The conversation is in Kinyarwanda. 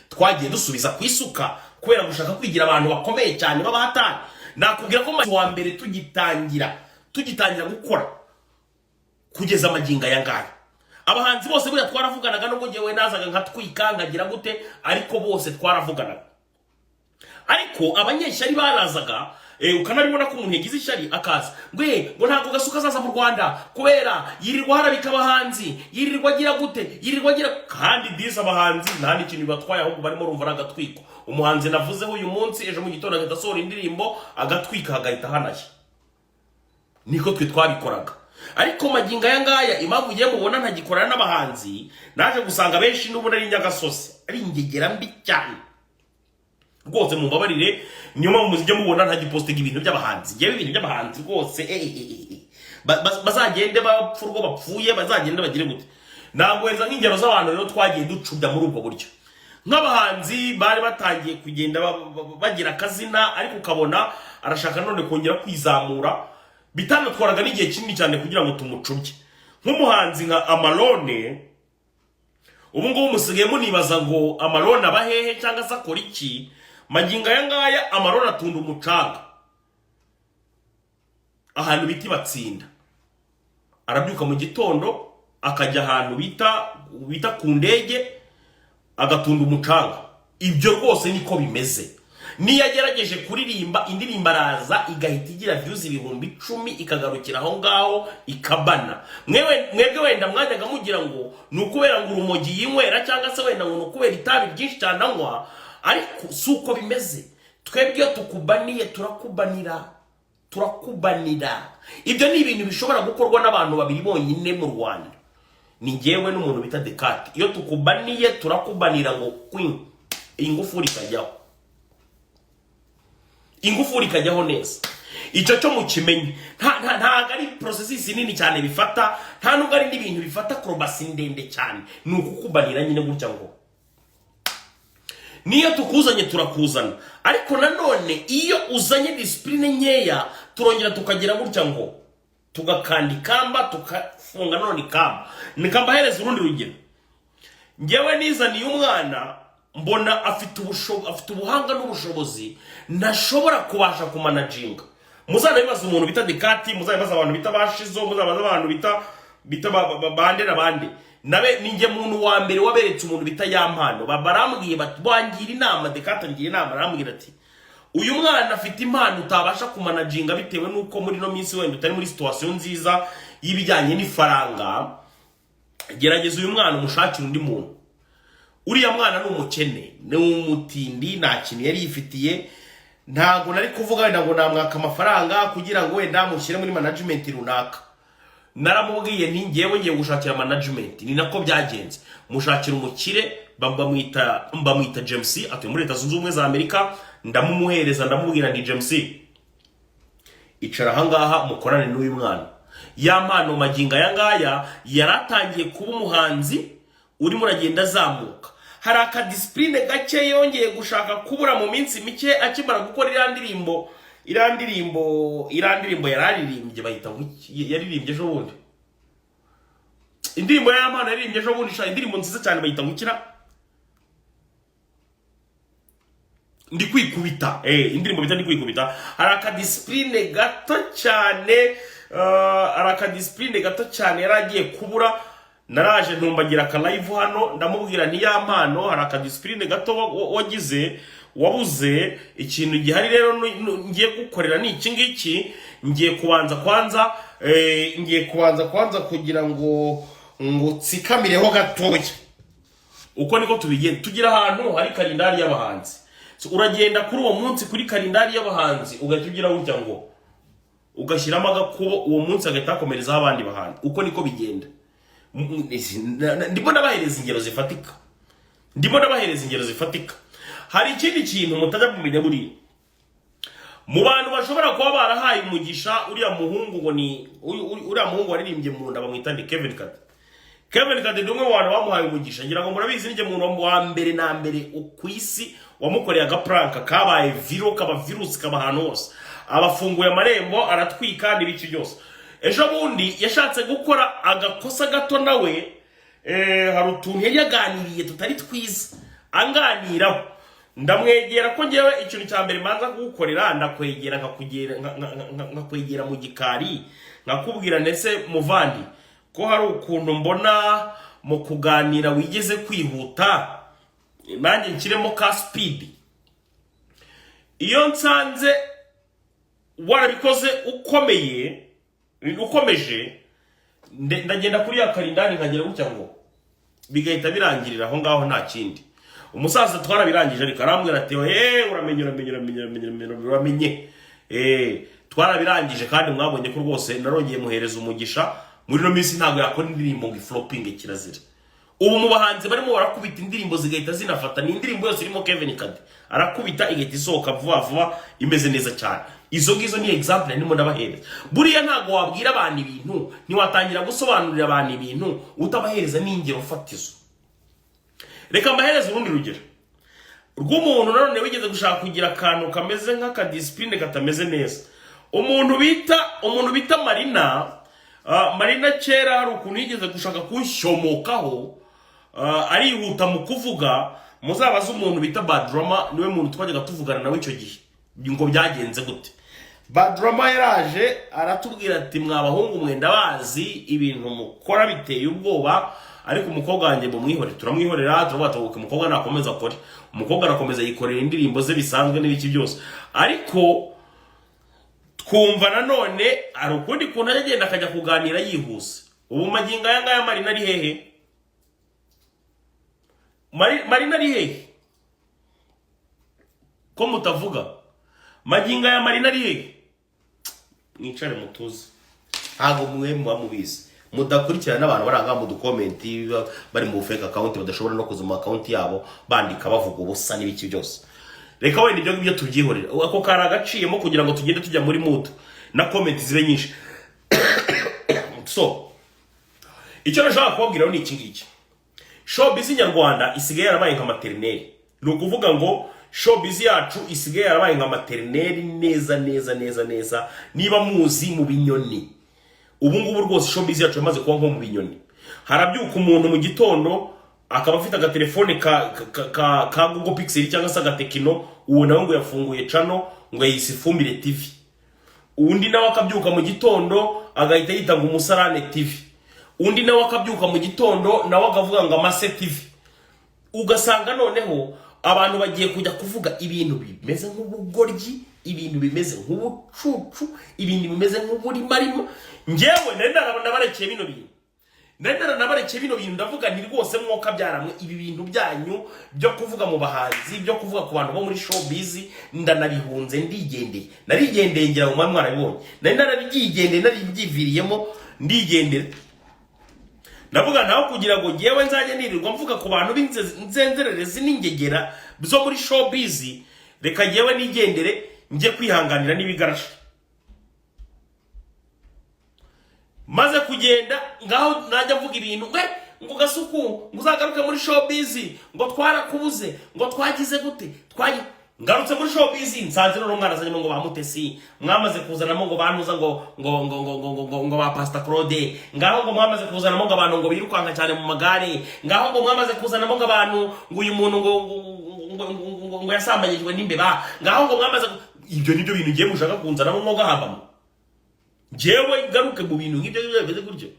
twagiye dusubiza ku isuka kubera gushaka kwigira abantu bakomeye cyane babahatanye. Nakubwira ko wa mbere tugitangira gukora kugeza amaginga yangaya abahanzi bose buriya twaravuganaga nubwo ngewe nazaga nkatwika nkagira gute, ariko bose twaravuganaga. Ariko abanyeshyari barazaga ukanabibona ko umuntu yagize ishyari akaza ngo ntabwo Kasuku azaza mu Rwanda kubera yirirwa harabika abahanzi, yirirwa agira gute, yirirwa agira, kandi disa abahanzi nta n'ikintu batwaye ahubwo barimo rumva n'agatwiko. Umuhanzi navuzeho uyu munsi ejo mu gitondo agasohora indirimbo agatwika hagahita hanashya. Niko twe twabikoraga. Ariko maginga yangaya impamvu ugiye mubona ntagikorana n'abahanzi, naje gusanga benshi n'ubu ari Nyagasozi ari ingegera mbi cyane rwose. Mumbabarire nyuma muzijye mubona ntagipostinga ibintu by'abahanzi. Ngewe ibintu by'abahanzi rwose bazagende bapfurwa bapfuye, bazagende bagire gute. Nagweza nk'ingero z'abantu rero twagiye ducubya muri ubwo buryo. Nk'abahanzi bari batangiye kugenda bagira akazina, ariko ukabona arashaka none kongera kwizamura, bitanatwaraga n'igihe kinini cyane kugira ngo tumucubye. Nk'umuhanzi nka Amalon, ubu ngubu musigaye munibaza ngo Amalon abahehe cyangwa se akora iki. Maginga yangaya Amalon atunda umucanga ahantu biti batsinda, arabyuka mu gitondo akajya ahantu bita ku ndege agatunda umucanga. Ibyo rwose niko bimeze. Niyo yagerageje kuririmba indirimbo araza igahita igira views 10,000 ikagarukira aho ngaho ikabana. Mwebwe wenda mwajyaga mugira ngo nukubera ngo urumogi yinywera cyangwa se wenda ngo nukubera itabi byinshi cyane anywa, ariko suko bimeze. Twebwe tukubaniye turakubanira. Ibyo ni ibintu bishobora gukorwa n'abantu babiri bonyine mu Rwanda, ni ngewe n'umuntu bita Dekate. Iyo tukubaniye turakubanira ngo queen ingufuri ikajyaho neza. Icyo cyo mukimenye. Ntago ari processes nini cyane bifata, nta nubwo ari n'ibintu bifata krobasi ndende cyane. Ni ukukubanira nyine gutya ngo niyo tukuzanye turakuzana. Ariko nanone iyo uzanye discipline nkeya turongera tukagira gutya ngo tugakanda ikamba tukafunga none ikamba. Nikambahereza urundi rugero. Ngewe nizaniye umwana mbona afite ubuhanga n'ubushobozi ntashobora kubasha kumanaginga. Muzanabibaza umuntu bita Dekati, muzabibaza abantu bita Bashizo, muzabaza abantu bita bande nabande. Nabe ninge muntu wa mbere waberetse umuntu bita Yampano. Barambwiye bati bangira inama, Dekati ngiye inama, arambwira ati uyu mwana afite impano utabasha kumanaginga bitewe nuko muri no minsi wenda utari muri situation nziza y'ibijyanye n'ifaranga. Gerageza uyu mwana umushakira undi muntu. Uriya mwana n'umukene, ni umutindi, nta kintu yari yifitiye. Ntago nari kuvuga wenda ngo namwaka amafaranga kugira ngo wenda mushyire muri management runaka. Naramubwiye nti ngewe ngiye gushakira management. Ni nako byagenze. Mushakira umukire, mbamwita James, atuye muri Leta Zunze Ubumwe za Amerika. Ndamumuhereza ndamubwira ndi James, icara ahangaha mukorane n'uyu mwana. Yampano maginga yangaya yaratangiye kuba umuhanzi urimo uragenda azamuka. Hari akadiscipline gake yongeye gushaka kubura mu minsi mike akimara gukora irandirimbo yararirimbye bahita yaririmbye ejo bundi. Indirimbo ya Yampano yaririmbye ejo bundi, indirimbo nziza cyane bahita gukira ndi kwikubita. Indirimbo bita ndi kwikubita. Hari akadiscipline gato cyane yaragiye kubura. Naraje ntumbagira ka live hano ndamubwira nti Yampano hari akadiscipline gato wabuze. Ikintu gihari rero ngiye gukorera ni iki ngiki. Ngiye kubanza kwanza kugira ngo tsikamireho gatoya. Uko niko tubigenda. Tugira ahantu hari kalendari y'abahanzi. So uragenda kuri uwo munsi kuri kalendari y'abahanzi ugatugira gutya ngo ugashyiramo agakubo uwo munsi agatakomereza abandi bahanzi. Uko niko bigenda. Ndimo ndabahereza ingero zifatika. Hari ikindi kintu mutajya kumenya buri mu bantu bashobora kuba barahaye umugisha uriya muhungu ngo ni uriya muhungu waririmbye mu nda bamwita ni Kevin Kade ndumwe mu bantu bamuhaye umugisha. Ngira ngo murabizi nige muntu wa mbere na mbere ukwisi wamukoreye agaprank kabaye kaba virus kaba hano hose. Abafunguye amarembo aratwika n'ibiki byose. Ejo bundi yashatse gukora agakosa gato nawe hari utuntu yaganiriye tutari twiza. anganiraho ndamwegera ko ngewe ikintu cya mbere manza kugukorera ndakwegera nkakwegera mu gikari nkakubwira ndetse muvandi ko hari ukuntu mbona mu kuganira wigeze kwihuta nanjye nshyiremo ka speed iyo nsanze warabikoze ukomeje ndagenda kuri ya karindani nkagera gutya ngo bigahita birangirira aho ngaho nta kindi umusaza twarabirangije ariko arambwira ati uramenye twarabirangije kandi mwabonye ko rwose narongeye muhereza umugisha muri no minsi ntabwo yakora indirimbo ngo iflopinge kirazira ubu mu bahanzi barimo barakubita indirimbo zigahita zinafata ni indirimbo yose irimo Kevin Kade arakubita igahita isohoka vuba imeze neza cyane izo ngizo ni example ndimo ndabahereza buriya ntabwo wabwira abantu ibintu ntiwatangira gusobanurira abantu ibintu utabahereza n'ingero fatizo reka mbahereza urundi rugero rw'umuntu nanone wigeze gushaka kugira akantu kameze nk'aka discipline katameze neza umuntu bita Marina kera hari ukuntu yigeze gushaka kunshomokaho arihuta mu kuvuga muzabaza umuntu bita Bad Drama niwe muntu twajyaga tuvugana nawe icyo gihe ngo byagenze gute Bad Drama yaraje aratubwira ati mwabahungu mwenda bazi ibintu mukora biteye ubwoba ariko umukobwa wanjye mumwihore turamwihorera turabatabuka umukobwa nakomeza akore umukobwa arakomeza yikorera indirimbo ze bisanzwe n'ibiki byose ariko twumva nanone ari ukundi kuntu agenda akajya kuganira yihuse ubu magingo aya ngaya Marina ari hehe Marina ari hehe ko mutavuga magingo aya Marina ari hehe mwicare mutuze ntabwo mwe mubizi mudakurikirana n'abantu baranga mu dukomenti bari mu fake account badashobora no kuza mu account yabo bandika bavuga ubusa n'ibiki byose reka wenda ibyo ngibyo tubyihorera ako kari agaciyemo kugira ngo tugende tujya muri mood na comment zibe nyinshi so icyo nashaka kubabwira ni iki ngiki showbiz nyarwanda isigaye yarabaye nka maternelle ni ukuvuga ngo showbiz yacu isigaye yarabaye nka maternelle neza niba muzi mu binyoni ubu ngubu rwose showbiz yacu yamaze kuba nko mu binyoni harabyuka umuntu mu gitondo akaba afite agatelefone ka Google Pixel cyangwa se agatekino uwo nawe ngo yafunguye channel ngo yise Ifumbire TV undi nawe akabyuka mu gitondo agahita yita ngo Umusarane TV undi nawe akabyuka mu gitondo nawe akavuga ngo Amase TV ugasanga noneho abantu bagiye kujya kuvuga ibintu bimeze nk'ubugoryi ibintu bimeze nk'ubucucu ibintu bimeze nk'uburimarima ngewe nabarekeye bino bintu nabarekeye bino bintu ndavuga nti rwose mwoka byaramwe ibi bintu byanyu byo kuvuga mu bahanzi byo kuvuga ku bantu bo muri showbiz ndanabihunze narigendeye ngira ngo mwarabibonye narigendeye naribyiviriyemo ndigendera ndavuga naho kugira ngo ngewe nzajye nirirwa mvuga ku bantu b'inzenzererezi n'ingegera zo muri showbiz reka ngewe nigendere nje kwihanganira n'ibigarasha maze kugenda ngaho najya mvuga ibintu ngo Kasuku ngo uzagaruke muri showbiz ngo twarakubuze ngo twagize gute ngarutse muri showbiz nsanze no mwana azanye ngo bamutesi mwamaze kuzanamo ngo banuza ngo ba Pastor Claude ngaho ngo mwamaze kuzanamo ngo abantu ngo birukanka cyane mu magare ngaho ngo mwamaze kuzanamo ngo abantu ngo uyu muntu ngo yasambanyijwe n'imbeba ngaho ngo mwamaze ibyo nibyo bintu ngiye mushaka kunzanamo ngo gahambamo jewe garuke mu bintu nk'ibyo bimeze gutyo